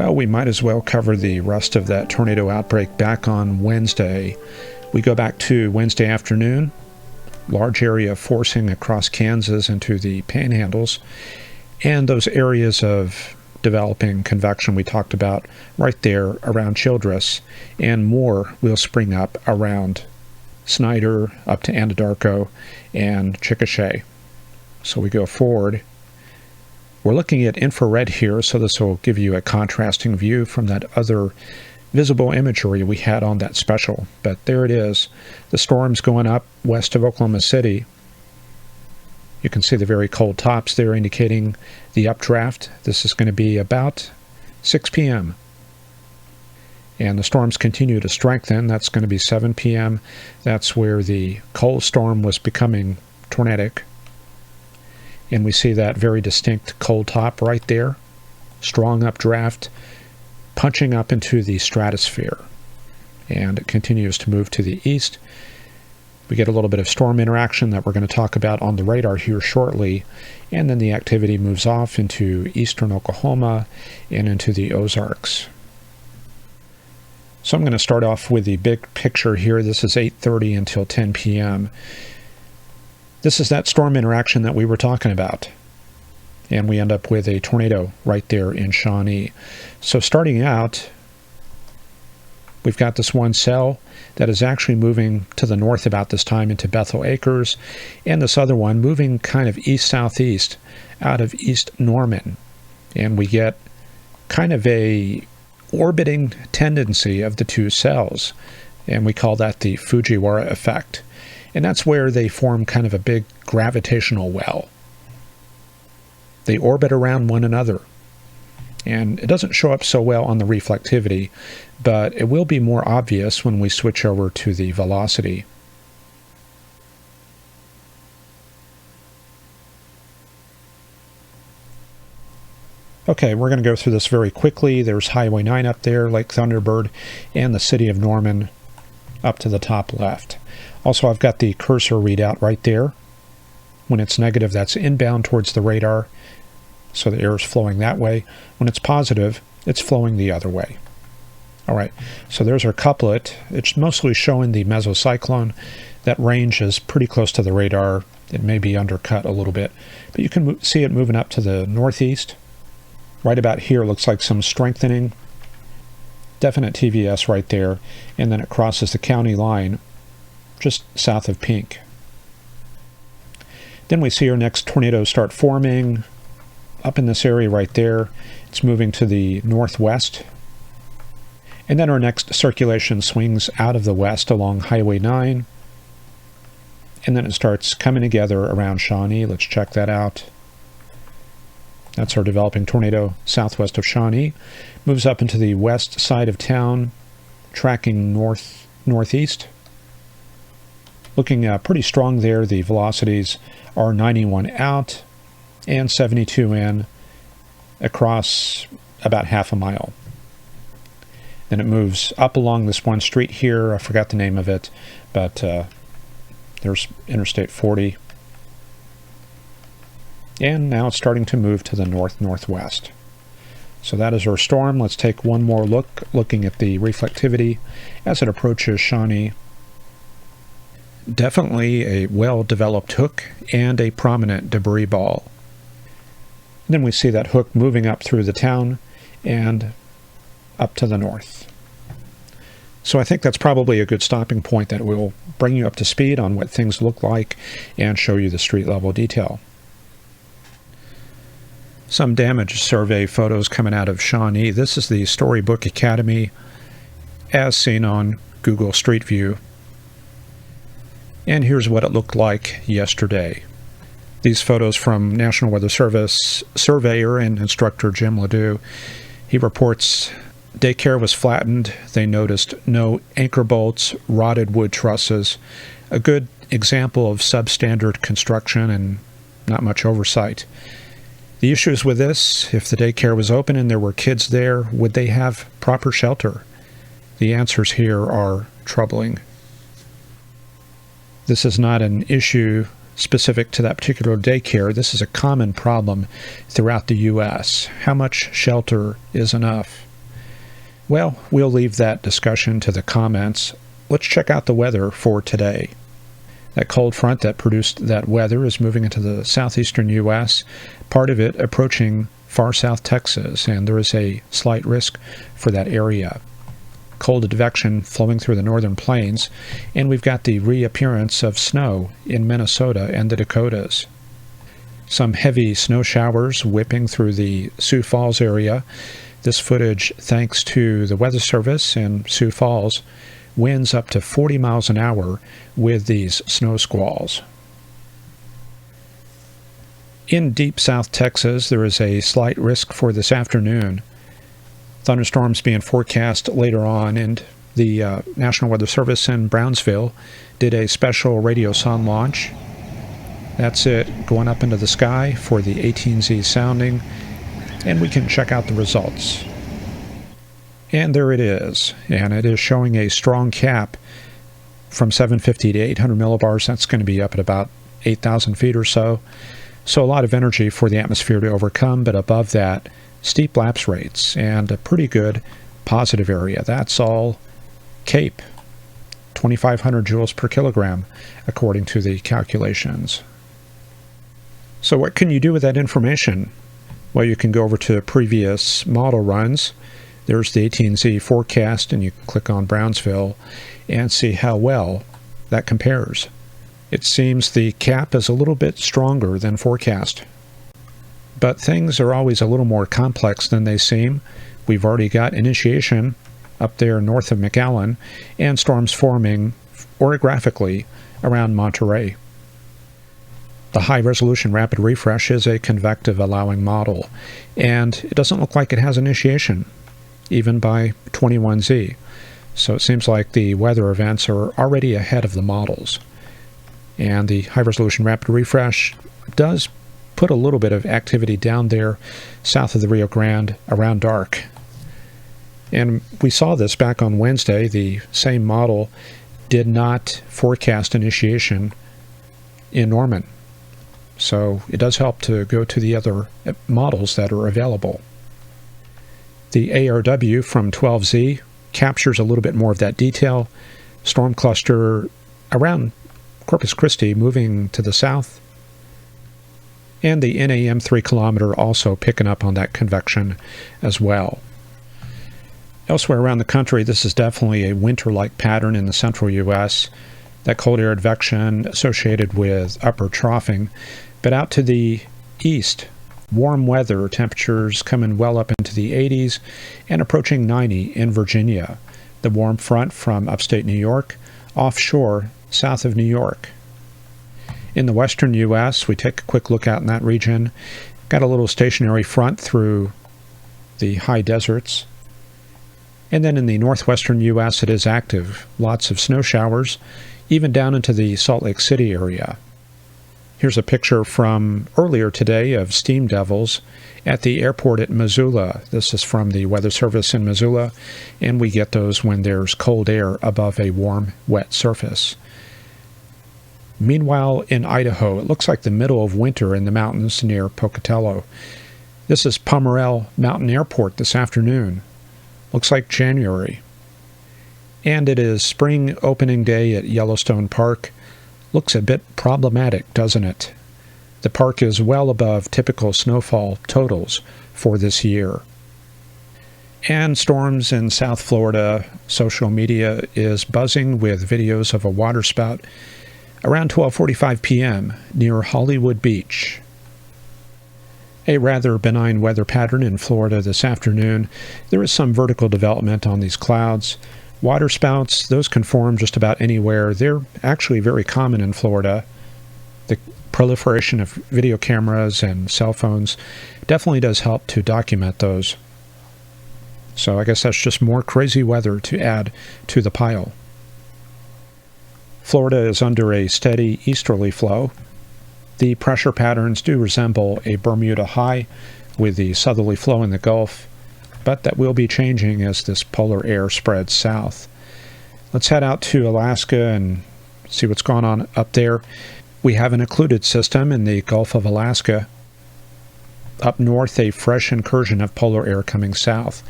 Well, we might as well cover the rest of that tornado outbreak back on Wednesday. We go back to Wednesday afternoon. Large area forcing across Kansas into the panhandles, and those areas of developing convection we talked about right there around Childress, and more will spring up around Snyder up to Anadarko and Chickasha. So we go forward. We're looking at infrared here, so this will give you a contrasting view from that other visible imagery we had on that special. But there it is. The storm's going up west of Oklahoma City. You can see the very cold tops there indicating the updraft. This is going to be about 6 p.m. And the storms continue to strengthen. That's going to be 7 p.m. That's where the cold storm was becoming tornadic. And we see that very distinct cold top right there. Strong updraft, punching up into the stratosphere. And it continues to move to the east. We get a little bit of storm interaction that we're going to talk about on the radar here shortly. And then the activity moves off into eastern Oklahoma and into the Ozarks. So I'm going to start off with the big picture here. This is 8:30 until 10 p.m. This is that storm interaction that we were talking about. And we end up with a tornado right there in Shawnee. So starting out, we've got this one cell that is actually moving to the north about this time into Bethel Acres, and this other one moving kind of east-southeast out of East Norman. And we get kind of a orbiting tendency of the two cells, and we call that the Fujiwara effect. And that's where they form kind of a big gravitational well. They orbit around one another. And it doesn't show up so well on the reflectivity, but it will be more obvious when we switch over to the velocity. Okay, we're going to go through this very quickly. There's Highway 9 up there, Lake Thunderbird, and the city of Norman up to the top left. Also, I've got the cursor readout right there. When it's negative, that's inbound towards the radar, so the air is flowing that way. When it's positive, it's flowing the other way. All right, so there's our couplet. It's mostly showing the mesocyclone. That range is pretty close to the radar. It may be undercut a little bit, but you can see it moving up to the northeast. Right about here looks like some strengthening. Definite TVS right there, and then it crosses the county line just south of Pink. Then we see our next tornado start forming up in this area right there. It's moving to the northwest. And then our next circulation swings out of the west along Highway 9. And then it starts coming together around Shawnee. Let's check that out. That's our developing tornado southwest of Shawnee. Moves up into the west side of town, tracking northeast. Looking pretty strong there. The velocities are 91 out and 72 in across about half a mile. Then it moves up along this one street here. I forgot the name of it, but there's Interstate 40. And now it's starting to move to the north-northwest. So that is our storm. Let's take one more look, looking at the reflectivity as it approaches Shawnee. Definitely a well-developed hook and a prominent debris ball. And then we see that hook moving up through the town and up to the north. So I think that's probably a good stopping point that will bring you up to speed on what things look like and show you the street level detail. Some damage survey photos coming out of Shawnee. This is the Storybook Academy as seen on Google Street View. And here's what it looked like yesterday. These photos from National Weather Service surveyor and instructor Jim Ledoux. He reports daycare was flattened. They noticed no anchor bolts, rotted wood trusses. A good example of substandard construction and not much oversight. The issues with this, if the daycare was open and there were kids there, would they have proper shelter? The answers here are troubling. This is not an issue specific to that particular daycare. This is a common problem throughout the U.S. How much shelter is enough? Well, we'll leave that discussion to the comments. Let's check out the weather for today. That cold front that produced that weather is moving into the southeastern U.S., part of it approaching far south Texas, and there is a slight risk for that area. Cold advection flowing through the northern plains, and we've got the reappearance of snow in Minnesota and the Dakotas. Some heavy snow showers whipping through the Sioux Falls area. This footage thanks to the Weather Service in Sioux Falls. Winds up to 40 miles an hour with these snow squalls. In deep south Texas, there is a slight risk for this afternoon. Thunderstorms being forecast later on, and the National Weather Service in Brownsville did a special radio sun launch. That's it, going up into the sky for the 18Z sounding, and we can check out the results. And there it is, and it is showing a strong cap from 750 to 800 millibars. That's going to be up at about 8,000 feet or so. So a lot of energy for the atmosphere to overcome, but above that, steep lapse rates and a pretty good positive area. That's all CAPE, 2,500 joules per kilogram, according to the calculations. So what can you do with that information? Well, you can go over to previous model runs. There's the 18Z forecast, and you can click on Brownsville and see how well that compares. It seems the cap is a little bit stronger than forecast. But things are always a little more complex than they seem. We've already got initiation up there north of McAllen, and storms forming orographically around Monterey. The high-resolution rapid refresh is a convective allowing model, and it doesn't look like it has initiation, even by 21Z. So it seems like the weather events are already ahead of the models. And the high-resolution rapid refresh does put a little bit of activity down there south of the Rio Grande around dark. And we saw this back on Wednesday. The same model did not forecast initiation in Norman. So it does help to go to the other models that are available. The ARW from 12Z captures a little bit more of that detail. Storm cluster around Corpus Christi moving to the south. And the NAM 3 kilometer also picking up on that convection as well. Elsewhere around the country, this is definitely a winter-like pattern in the central U.S. That cold air advection associated with upper troughing. But out to the east, warm weather, temperatures coming well up into the 80s and approaching 90 in Virginia. The warm front from upstate New York, offshore, south of New York. In the western U.S., we take a quick look out in that region. Got a little stationary front through the high deserts. And then in the northwestern U.S., it is active. Lots of snow showers, even down into the Salt Lake City area. Here's a picture from earlier today of steam devils at the airport at Missoula. This is from the Weather Service in Missoula, and we get those when there's cold air above a warm, wet surface. Meanwhile, in Idaho, it looks like the middle of winter in the mountains near Pocatello. This is Pomerel Mountain Airport this afternoon. Looks like January. And it is spring opening day at Yellowstone Park. Looks a bit problematic, doesn't it? The park is well above typical snowfall totals for this year. And storms in South Florida. Social media is buzzing with videos of a waterspout around 12:45 p.m. near Hollywood Beach. A rather benign weather pattern in Florida this afternoon. There is some vertical development on these clouds. Waterspouts, those can form just about anywhere. They're actually very common in Florida. The proliferation of video cameras and cell phones definitely does help to document those. So I guess that's just more crazy weather to add to the pile. Florida is under a steady easterly flow. The pressure patterns do resemble a Bermuda high with the southerly flow in the Gulf, but that will be changing as this polar air spreads south. Let's head out to Alaska and see what's going on up there. We have an occluded system in the Gulf of Alaska. Up north, a fresh incursion of polar air coming south.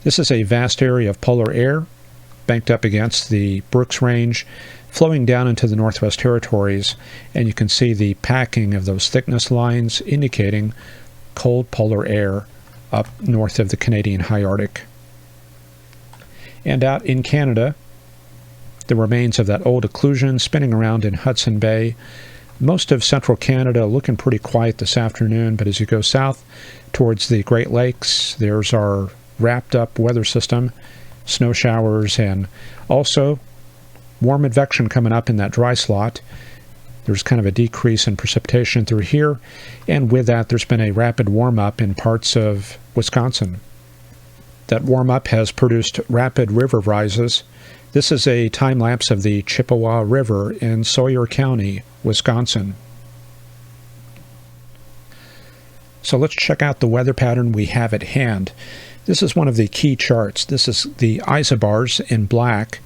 This is a vast area of polar air banked up against the Brooks Range, flowing down into the Northwest Territories, and you can see the packing of those thickness lines indicating cold polar air up north of the Canadian high Arctic. And out in Canada, the remains of that old occlusion spinning around in Hudson Bay. Most of central Canada looking pretty quiet this afternoon, but as you go south towards the Great Lakes, there's our wrapped up weather system, snow showers, and also warm advection coming up in that dry slot. There's kind of a decrease in precipitation through here, and with that there's been a rapid warm-up in parts of Wisconsin. That warm-up has produced rapid river rises. This is a time-lapse of the Chippewa River in Sawyer County, Wisconsin. So let's check out the weather pattern we have at hand. This is one of the key charts. This is the isobars in black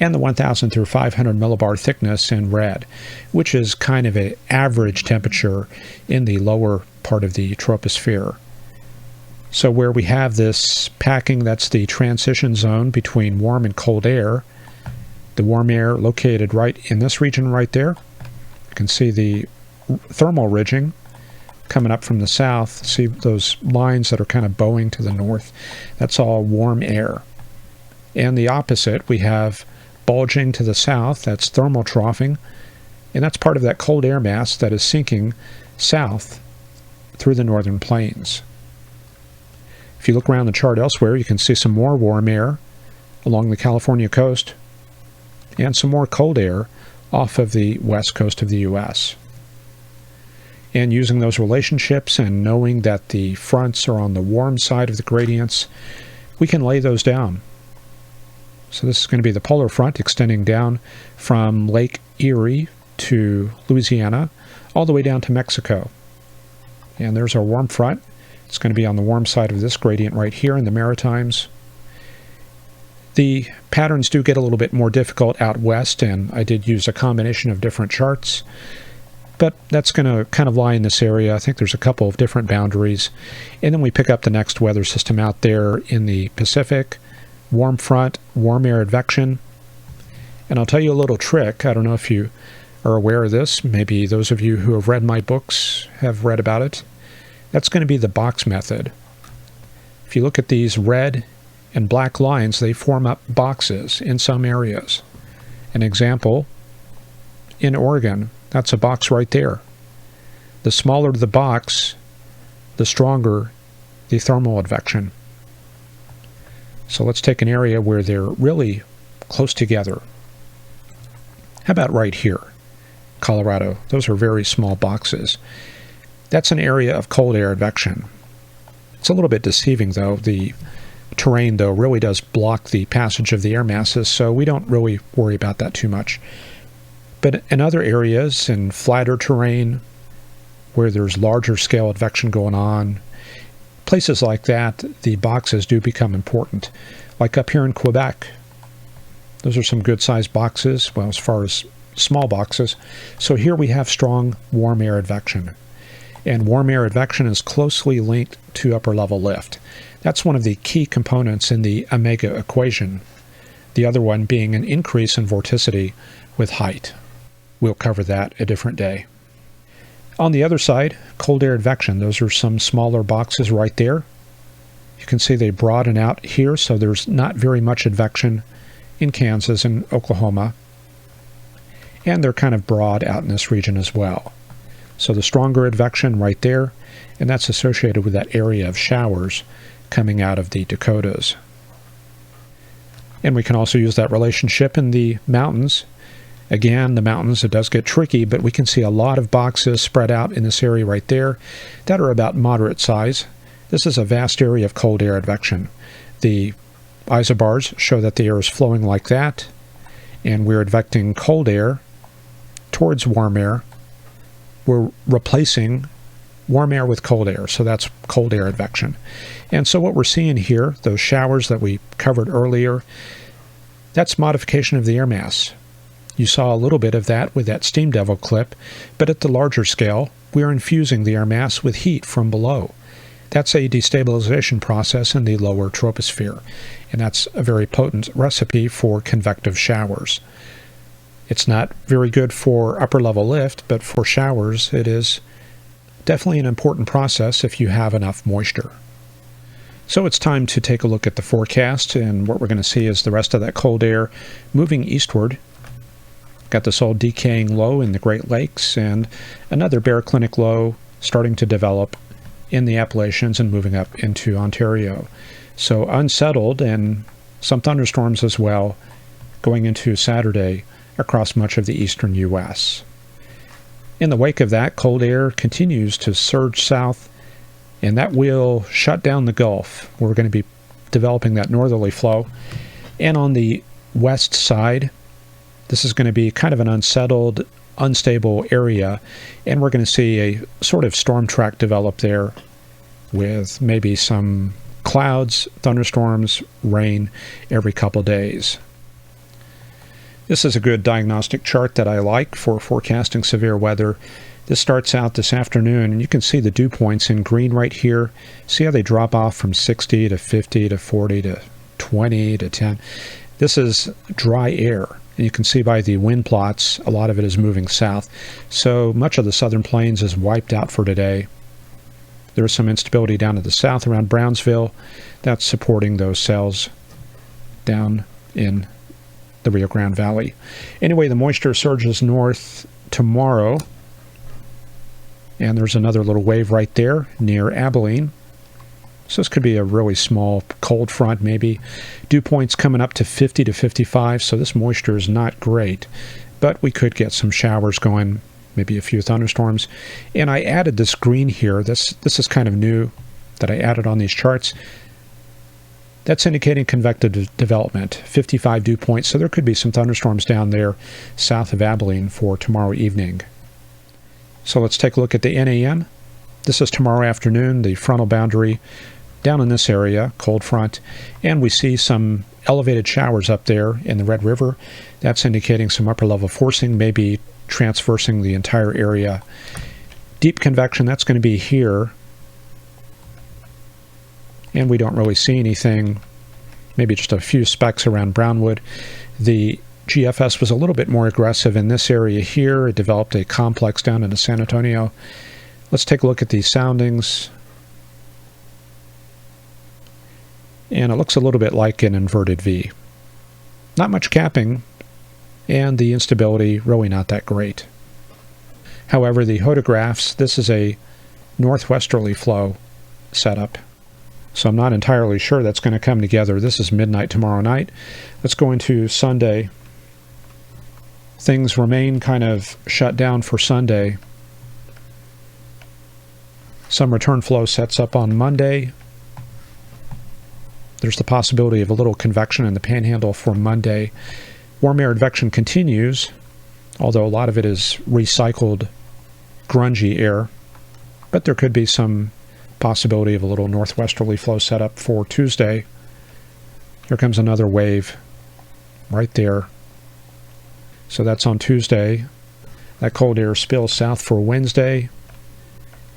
and the 1000 through 500 millibar thickness in red, which is kind of an average temperature in the lower part of the troposphere. So where we have this packing, that's the transition zone between warm and cold air. The warm air located right in this region right there. You can see the thermal ridging coming up from the south. See those lines that are kind of bowing to the north? That's all warm air. And the opposite, we have bulging to the south, that's thermal troughing, and that's part of that cold air mass that is sinking south through the northern plains. If you look around the chart elsewhere, you can see some more warm air along the California coast and some more cold air off of the west coast of the U.S. And using those relationships and knowing that the fronts are on the warm side of the gradients, we can lay those down. So this is going to be the polar front extending down from Lake Erie to Louisiana all the way down to Mexico. And there's our warm front. It's going to be on the warm side of this gradient right here in the Maritimes. The patterns do get a little bit more difficult out west, and I did use a combination of different charts, but that's going to kind of lie in this area. I think there's a couple of different boundaries. And then we pick up the next weather system out there in the Pacific. Warm front, warm air advection. And I'll tell you a little trick. I don't know if you are aware of this. Maybe those of you who have read my books have read about it. That's going to be the box method. If you look at these red and black lines, they form up boxes in some areas. An example, in Oregon, that's a box right there. The smaller the box, the stronger the thermal advection. So let's take an area where they're really close together. How about right here, Colorado? Those are very small boxes. That's an area of cold air advection. It's a little bit deceiving, though. The terrain, though, really does block the passage of the air masses, so we don't really worry about that too much. But in other areas, in flatter terrain, where there's larger scale advection going on, places like that, the boxes do become important. Like up here in Quebec, those are some good-sized boxes, well, as far as small boxes. So here we have strong warm air advection. And warm air advection is closely linked to upper level lift. That's one of the key components in the omega equation. The other one being an increase in vorticity with height. We'll cover that a different day. On the other side, cold air advection. Those are some smaller boxes right there. You can see they broaden out here, so there's not very much advection in Kansas and Oklahoma. And they're kind of broad out in this region as well. So the stronger advection right there, and that's associated with that area of showers coming out of the Dakotas. And we can also use that relationship in the mountains. Again, the mountains, it does get tricky, but we can see a lot of boxes spread out in this area right there that are about moderate size. This is a vast area of cold air advection. The isobars show that the air is flowing like that, and we're advecting cold air towards warm air. We're replacing warm air with cold air, so that's cold air advection. And so what we're seeing here, those showers that we covered earlier, that's modification of the air mass. You saw a little bit of that with that steam devil clip, but at the larger scale, we're infusing the air mass with heat from below. That's a destabilization process in the lower troposphere, and that's a very potent recipe for convective showers. It's not very good for upper-level lift, but for showers it is definitely an important process if you have enough moisture. So it's time to take a look at the forecast, and what we're going to see is the rest of that cold air moving eastward. Got this old decaying low in the Great Lakes, and another baroclinic low starting to develop in the Appalachians and moving up into Ontario. So unsettled, and some thunderstorms as well going into Saturday across much of the eastern U.S. In the wake of that, cold air continues to surge south, and that will shut down the Gulf. We're going to be developing that northerly flow. And on the west side, this is going to be kind of an unsettled, unstable area, and we're going to see a sort of storm track develop there with maybe some clouds, thunderstorms, rain every couple days. This is a good diagnostic chart that I like for forecasting severe weather. This starts out this afternoon, and you can see the dew points in green right here. See how they drop off from 60 to 50 to 40 to 20 to 10. This is dry air, and you can see by the wind plots, a lot of it is moving south. So much of the southern plains is wiped out for today. There's some instability down to the south around Brownsville. That's supporting those cells down in the Rio Grande Valley. Anyway, the moisture surges north tomorrow, and there's another little wave right there near Abilene. So this could be a really small cold front, maybe. Dew points coming up to 50 to 55, so this moisture is not great, but we could get some showers going, maybe a few thunderstorms. And I added this green here. This is kind of new that I added on these charts. That's indicating convective development, 55 dew points, so there could be some thunderstorms down there south of Abilene for tomorrow evening. So let's take a look at the NAM. This is tomorrow afternoon, the frontal boundary down in this area, cold front, and we see some elevated showers up there in the Red River. That's indicating some upper level forcing, maybe transversing the entire area. Deep convection, that's going to be here, and we don't really see anything, maybe just a few specks around Brownwood. The GFS was a little bit more aggressive in this area here. It developed a complex down into San Antonio. Let's take a look at these soundings. And it looks a little bit like an inverted V. Not much capping, and the instability really not that great. However, the hodographs, this is a northwesterly flow setup, so I'm not entirely sure that's going to come together. This is midnight tomorrow night. Let's go into Sunday. Things remain kind of shut down for Sunday. Some return flow sets up on Monday. There's the possibility of a little convection in the panhandle for Monday. Warm air advection continues, although a lot of it is recycled grungy air, but there could be some possibility of a little northwesterly flow setup for Tuesday. Here comes another wave right there. So that's on Tuesday. That cold air spills south for Wednesday,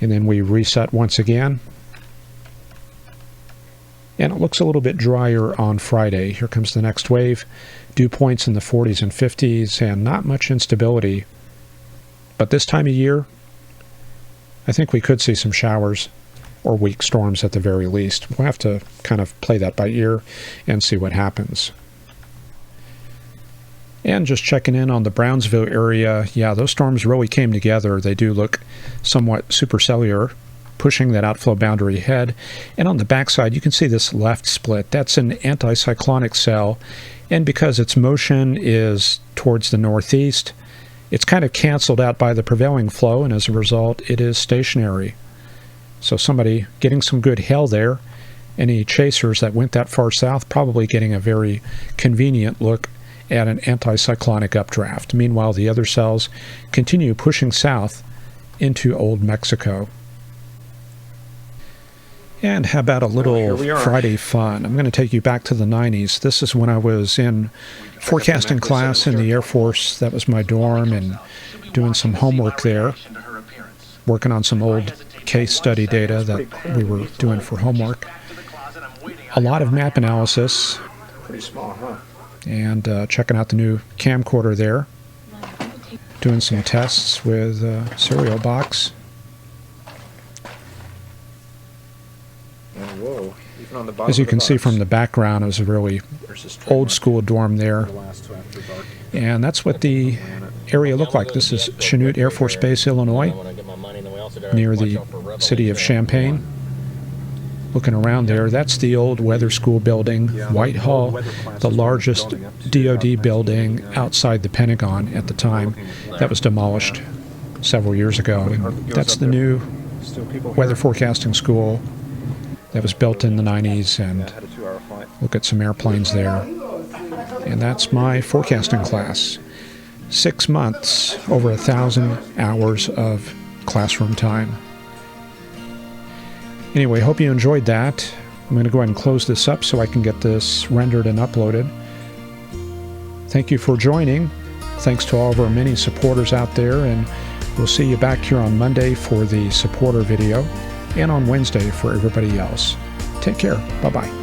and then we reset once again. And it looks a little bit drier on Friday. Here comes the next wave. Dew points in the 40s and 50s, and not much instability. But this time of year, I think we could see some showers or weak storms at the very least. We'll have to kind of play that by ear and see what happens. And just checking in on the Brownsville area, yeah, those storms really came together. They do look somewhat supercellular, pushing that outflow boundary ahead. And on the backside, you can see this left split. That's an anticyclonic cell, and because its motion is towards the northeast, it's kind of canceled out by the prevailing flow, and as a result, it is stationary. So somebody getting some good hail there. Any chasers that went that far south probably getting a very convenient look at an anticyclonic updraft. Meanwhile, the other cells continue pushing south into Old Mexico. And how about a little Friday fun? I'm going to take you back to the 90s. This is when I was in forecasting class in the Air Force. That was my dorm, and doing some homework there, working on some old case study data that we were doing for homework. A lot of map analysis. Pretty small, huh? And checking out the new camcorder there. Doing some tests with cereal box. And whoa, even on the bottom As you of the can see box. from the background, it was a really old school dorm there. And that's what the area looked like. This is Shawnee Air Force Base, Illinois, near the city of Champaign. Looking around there, that's the old weather school building, Whitehall, the largest DoD building outside the Pentagon at the time. That was demolished several years ago. And that's the new weather forecasting school that was built in the 90s, and look at some airplanes there. And that's my forecasting class. 6 months, over 1,000 hours of classroom time. Anyway, hope you enjoyed that. I'm going to go ahead and close this up so I can get this rendered and uploaded. Thank you for joining. Thanks to all of our many supporters out there, and we'll see you back here on Monday for the supporter video and on Wednesday for everybody else. Take care. Bye-bye.